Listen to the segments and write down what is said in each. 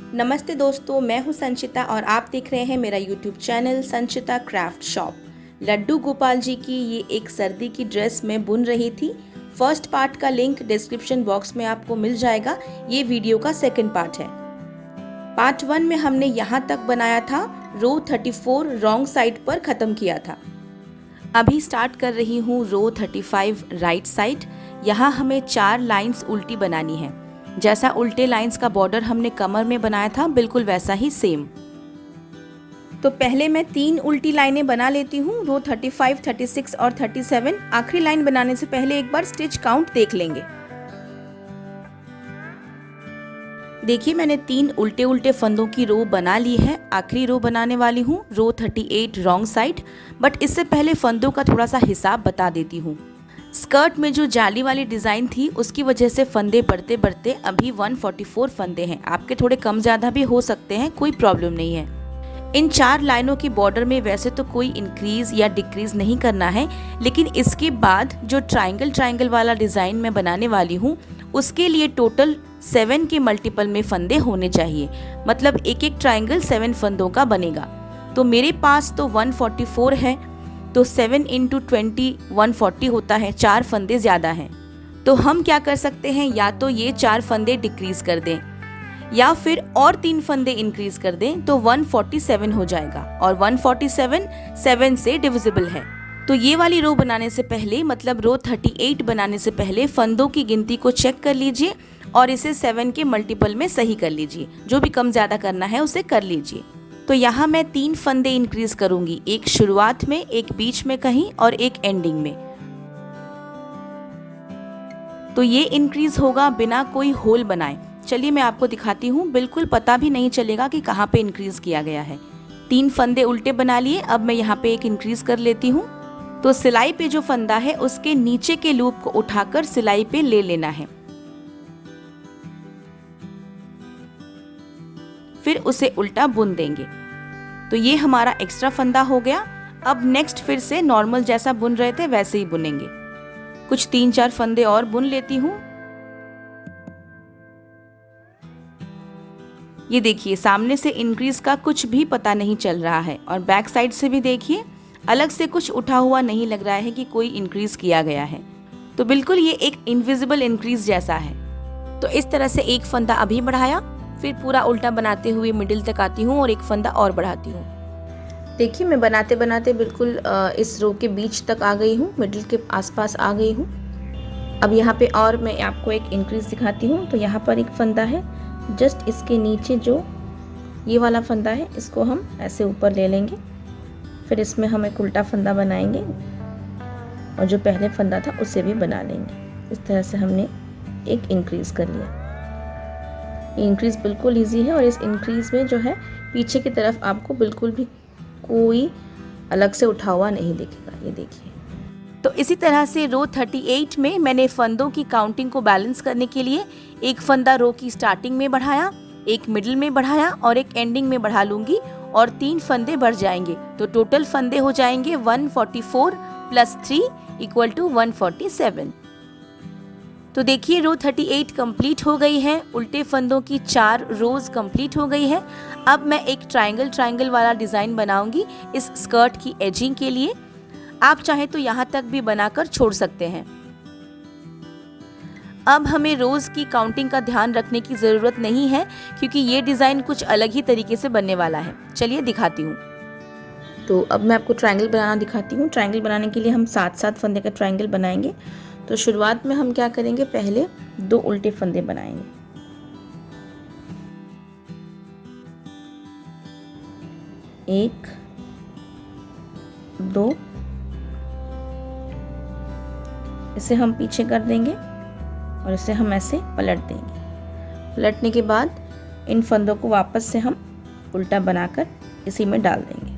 नमस्ते दोस्तों, मैं हूं संचिता और आप देख रहे हैं मेरा यूट्यूब चैनल संचिता क्राफ्ट शॉप। लड्डू गोपाल जी की ये एक सर्दी की ड्रेस मैं बुन रही थी। फर्स्ट पार्ट का लिंक डिस्क्रिप्शन बॉक्स में आपको मिल जाएगा। ये वीडियो का सेकंड पार्ट है। पार्ट 1 में हमने यहाँ तक बनाया था, रो 34 रॉन्ग साइड पर ख़त्म किया था। अभी स्टार्ट कर रही हूँ रो 35 राइट साइड। यहाँ हमें 4 लाइंस उल्टी बनानी है। जैसा उल्टे लाइंस का बॉर्डर हमने कमर में बनाया था, बिल्कुल वैसा ही सेम। तो पहले मैं 3 उल्टी लाइनें बना लेती हूँ, रो 35, 36 और 37। आखिरी लाइन बनाने से पहले एक बार स्टिच काउंट देख लेंगे। देखिए, मैंने 3 उल्टे उल्टे फंदों की रो बना ली है। आखिरी रो बनाने वाली हूँ, रो 38 रॉन्ग साइड। बट इससे पहले फंदों का थोड़ा सा हिसाब बता देती हूँ। स्कर्ट में जो जाली वाली डिज़ाइन थी, उसकी वजह से फंदे बढ़ते बढ़ते अभी 144 फंदे हैं। आपके थोड़े कम ज़्यादा भी हो सकते हैं, कोई प्रॉब्लम नहीं है। इन 4 लाइनों की बॉर्डर में वैसे तो कोई इंक्रीज या डिक्रीज नहीं करना है, लेकिन इसके बाद जो ट्रायंगल वाला डिज़ाइन मैं बनाने वाली हूँ, उसके लिए टोटल 7 के मल्टीपल में फंदे होने चाहिए। मतलब एक एक ट्रायंगल 7 फंदों का बनेगा। तो मेरे पास तो 144 है, तो 7 × 20 140 होता है। 4 फंदे ज़्यादा हैं। तो हम क्या कर सकते हैं, या तो ये 4 फंदे डिक्रीज कर दें या फिर और 3 फंदे इंक्रीज कर दें, तो 147 हो जाएगा। और 147 7 से डिविजिबल है। तो ये वाली रो बनाने से पहले, मतलब रो 38 बनाने से पहले, फंदों की गिनती को चेक कर लीजिए और इसे 7 के मल्टीपल में सही कर लीजिए। जो भी कम ज़्यादा करना है उसे कर लीजिए। तो यहाँ मैं 3 फंदे इंक्रीज करूंगी, एक शुरुआत में, एक बीच में कहीं और एक एंडिंग में। तो ये इंक्रीज होगा बिना कोई होल बनाए। चलिए मैं आपको दिखाती हूँ, बिल्कुल पता भी नहीं चलेगा कि कहाँ पे इंक्रीज किया गया है। 3 फंदे उल्टे बना लिए। अब मैं यहाँ पे एक इंक्रीज कर लेती हूँ। तो सिलाई पे जो फंदा है, उसके नीचे के लूप को उठाकर सिलाई पे ले लेना है, फिर उसे उल्टा बुन देंगे। तो ये हमारा एक्स्ट्रा फंदा हो गया। अब नेक्स्ट फिर से नॉर्मल जैसा बुन रहे थे वैसे ही बुनेंगे। कुछ 3-4 फंदे और बुन लेती हूँ। ये देखिए, सामने से इंक्रीज का कुछ भी पता नहीं चल रहा है और बैक साइड से भी देखिए, अलग से कुछ उठा हुआ नहीं लग रहा है कि कोई इंक्रीज किया गया है। तो बिल्कुल ये एक इनविजिबल इंक्रीज जैसा है। तो इस तरह से एक फंदा अभी बढ़ाया, फिर पूरा उल्टा बनाते हुए मिडिल तक आती हूँ और एक फंदा और बढ़ाती हूँ। देखिए, मैं बनाते बनाते बिल्कुल इस रो के बीच तक आ गई हूँ, मिडिल के आसपास आ गई हूँ। अब यहाँ पे और मैं आपको एक इंक्रीज दिखाती हूँ। तो यहाँ पर एक फंदा है, जस्ट इसके नीचे जो ये वाला फंदा है, इसको हम ऐसे ऊपर ले लेंगे। फिर इसमें हम एक उल्टा फंदा बनाएंगे और जो पहले फंदा था उसे भी बना लेंगे। इस तरह से हमने एक इंक्रीज कर लिया। इंक्रीज बिल्कुल इजी है और इस इंक्रीज में जो है, पीछे की तरफ आपको बिल्कुल भी कोई अलग से उठा हुआ नहीं दिखेगा। ये देखिए। तो इसी तरह से रो 38 में मैंने फंदों की काउंटिंग को बैलेंस करने के लिए एक फंदा रो की स्टार्टिंग में बढ़ाया, एक मिडिल में बढ़ाया और एक एंडिंग में बढ़ा लूंगी और 3 फंदे बढ़ जाएंगे। तो टोटल फंदे हो जाएंगे 144 + 3 = 147। तो देखिए, रो 38 कंप्लीट हो गई है। उल्टे फंदों की 4 रोज कंप्लीट हो गई है। अब मैं एक ट्रायंगल वाला डिज़ाइन बनाऊंगी इस स्कर्ट की एजिंग के लिए। आप चाहे तो यहाँ तक भी बनाकर छोड़ सकते हैं। अब हमें रोज की काउंटिंग का ध्यान रखने की ज़रूरत नहीं है, क्योंकि ये डिज़ाइन कुछ अलग ही तरीके से बनने वाला है। चलिए दिखाती हूँ। तो अब मैं आपको ट्रायंगल बनाना दिखाती हूँ। ट्रायंगल बनाने के लिए हम 7-7 फंदे का ट्रायंगल बनाएंगे। तो शुरुआत में हम क्या करेंगे, पहले 2 उल्टे फंदे बनाएंगे। 1 2, इसे हम पीछे कर देंगे और इसे हम ऐसे पलट देंगे। पलटने के बाद इन फंदों को वापस से हम उल्टा बनाकर इसी में डाल देंगे।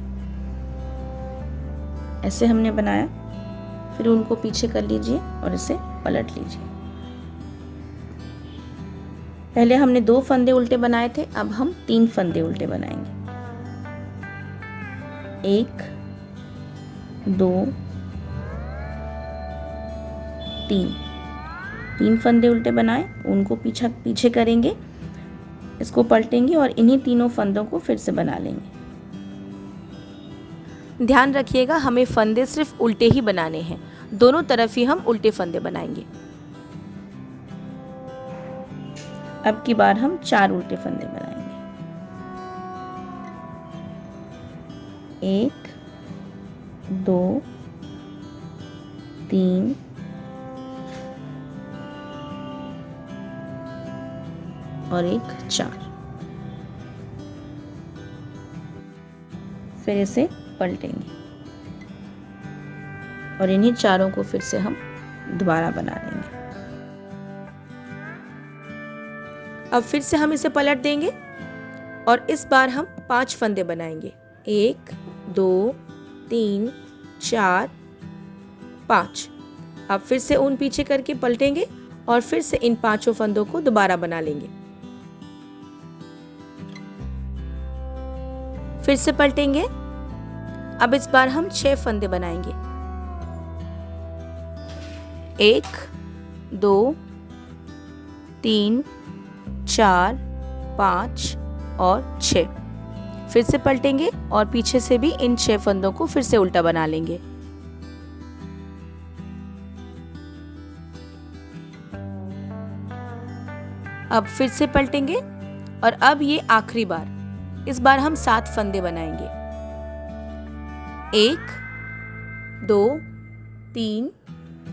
ऐसे हमने बनाया, फिर उनको पीछे कर लीजिए और इसे पलट लीजिए। पहले हमने 2 फंदे उल्टे बनाए थे, अब हम 3 फंदे उल्टे बनाएंगे। 1 2 3 फंदे उल्टे बनाए, उनको पीछे करेंगे इसको पलटेंगे और इन्हीं तीनों फंदों को फिर से बना लेंगे। ध्यान रखिएगा, हमें फंदे सिर्फ उल्टे ही बनाने हैं, दोनों तरफ ही हम उल्टे फंदे बनाएंगे। अब की बार हम 4 उल्टे फंदे बनाएंगे। 1 2 3 और 4। फिर इसे पलटेंगे और इन्हीं चारों को फिर से हम दोबारा बना लेंगे। अब फिर से हम इसे पलट देंगे और इस बार हम 5 फंदे बनाएंगे। 1 2 3 4 5। अब फिर से ऊन पीछे करके पलटेंगे और फिर से इन 5 फंदों को दोबारा बना लेंगे। फिर से पलटेंगे। अब इस बार हम 6 फंदे बनाएंगे। 1 2 3 4 5 और 6। फिर से पलटेंगे और पीछे से भी इन 6 फंदों को फिर से उल्टा बना लेंगे। अब फिर से पलटेंगे और अब ये आखिरी बार, इस बार हम 7 फंदे बनाएंगे। 1 2 3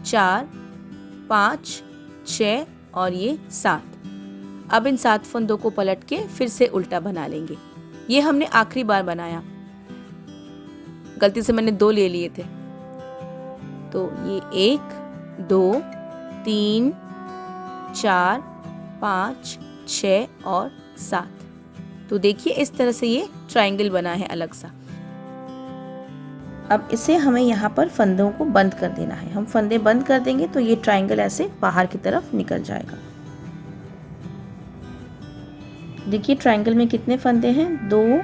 4 5 6 और ये 7। अब इन 7 फंदों को पलट के फिर से उल्टा बना लेंगे। ये हमने आखिरी बार बनाया, गलती से मैंने 2 ले लिए थे। तो ये 1 2 3 4 5 6 और 7। तो देखिए इस तरह से ये ट्रायंगल बना है अलग सा। अब इसे हमें यहाँ पर फंदों को बंद कर देना है। हम फंदे बंद कर देंगे तो ये ट्रायंगल ऐसे बाहर की तरफ निकल जाएगा। देखिए ट्रायंगल में कितने फंदे हैं, 2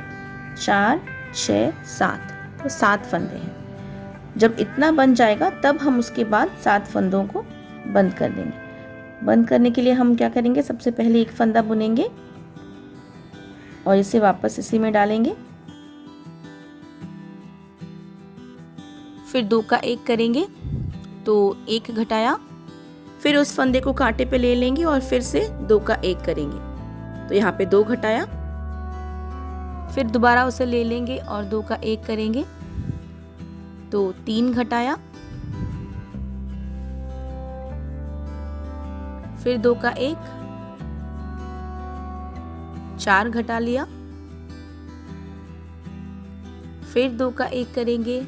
4 6 7। तो 7 फंदे हैं। जब इतना बन जाएगा तब हम उसके बाद 7 फंदों को बंद कर देंगे। बंद करने के लिए हम क्या करेंगे, सबसे पहले एक फंदा बुनेंगे और इसे वापस इसी में डालेंगे। फिर 2 का 1 करेंगे तो 1 घटाया। फिर उस फंदे को कांटे पे ले लेंगे और फिर से 2 का 1 करेंगे तो यहाँ पे 2 घटाया। फिर दोबारा उसे ले लेंगे और 2 का 1 करेंगे तो 3 घटाया। फिर 2 का 1 4 घटा लिया। फिर 2 का 1 करेंगे,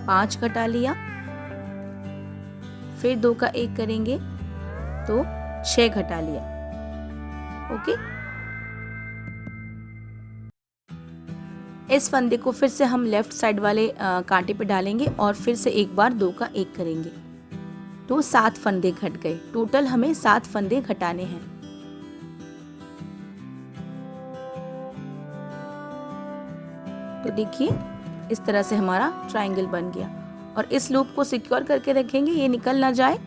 5 घटा लिया। फिर 2 का 1 करेंगे तो 6 घटा लिया। ओके, इस फंदे को फिर से हम लेफ्ट साइड वाले कांटे पे डालेंगे और फिर से एक बार 2 का 1 करेंगे तो 7 फंदे घट गए। टोटल हमें 7 फंदे घटाने हैं। तो देखिए इस तरह से हमारा ट्रायंगल बन गया और इस लूप को सिक्योर करके रखेंगे, ये निकल ना जाए।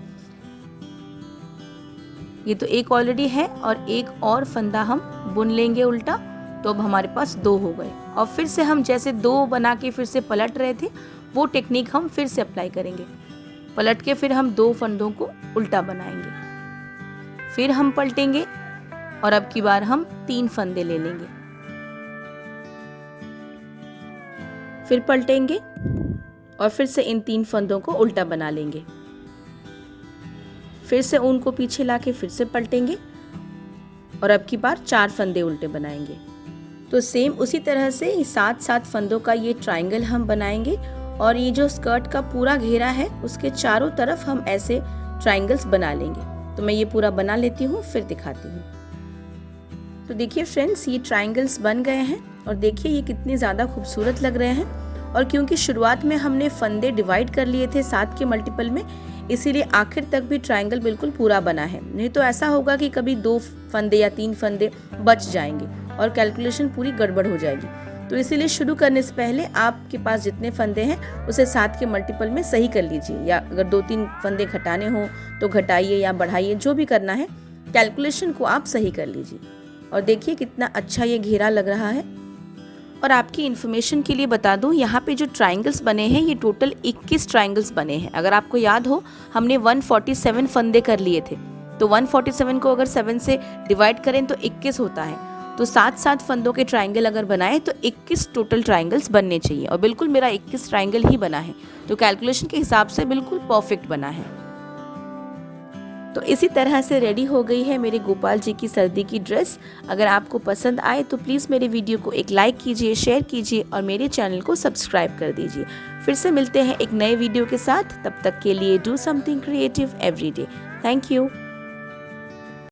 ये तो एक ऑलरेडी है और एक और फंदा हम बुन लेंगे उल्टा, तो अब हमारे पास 2 हो गए। और फिर से हम जैसे 2 बना के फिर से पलट रहे थे वो टेक्निक हम फिर से अप्लाई करेंगे। पलट के फिर हम 2 फंदों को उल्टा बनाएंगे। फिर हम पलटेंगे और अब की बार हम 3 फंदे ले लेंगे। फिर पलटेंगे और फिर से इन 3 फंदों को उल्टा बना लेंगे। फिर से ऊन को पीछे लाके फिर से पलटेंगे और अब की बार 4 फंदे उल्टे बनाएंगे। तो सेम उसी तरह से 7 फंदों का ये ट्रायंगल हम बनाएंगे और ये जो स्कर्ट का पूरा घेरा है उसके चारों तरफ हम ऐसे ट्रायंगल्स बना लेंगे। तो मैं ये पूरा बना लेती हूँ फिर दिखाती हूँ। तो देखिए फ्रेंड्स, ये ट्रायंगल्स बन गए हैं और देखिए ये कितने ज़्यादा खूबसूरत लग रहे हैं। और क्योंकि शुरुआत में हमने फंदे डिवाइड कर लिए थे 7 के मल्टीपल में, इसीलिए आखिर तक भी ट्रायंगल बिल्कुल पूरा बना है। नहीं तो ऐसा होगा कि कभी 2 फंदे या 3 फंदे बच जाएंगे और कैलकुलेशन पूरी गड़बड़ हो जाएगी। तो इसीलिए शुरू करने से पहले आपके पास जितने फंदे हैं उसे 7 के मल्टीपल में सही कर लीजिए, या अगर 2-3 फंदे घटाने हो तो घटाइए या बढ़ाइए, जो भी करना है कैलकुलेशन को आप सही कर लीजिए। और देखिए कितना अच्छा ये घेरा लग रहा है। और आपकी इन्फॉर्मेशन के लिए बता दूं, यहाँ पे जो ट्रायंगल्स बने हैं ये टोटल 21 ट्रायंगल्स बने हैं। अगर आपको याद हो हमने 147 फंदे कर लिए थे, तो 147 को अगर 7 से डिवाइड करें तो 21 होता है। तो 7-7 फंदों के ट्रायंगल अगर बनाए तो 21 टोटल ट्रायंगल्स बनने चाहिए, और बिल्कुल मेरा 21 ट्रायंगल ही बना है। तो कैलकुलेशन के हिसाब से बिल्कुल परफेक्ट बना है। तो इसी तरह से रेडी हो गई है मेरे गोपाल जी की सर्दी की ड्रेस। अगर आपको पसंद आए तो प्लीज़ मेरे वीडियो को एक लाइक कीजिए, शेयर कीजिए और मेरे चैनल को सब्सक्राइब कर दीजिए। फिर से मिलते हैं एक नए वीडियो के साथ। तब तक के लिए do something creative every day. Thank you.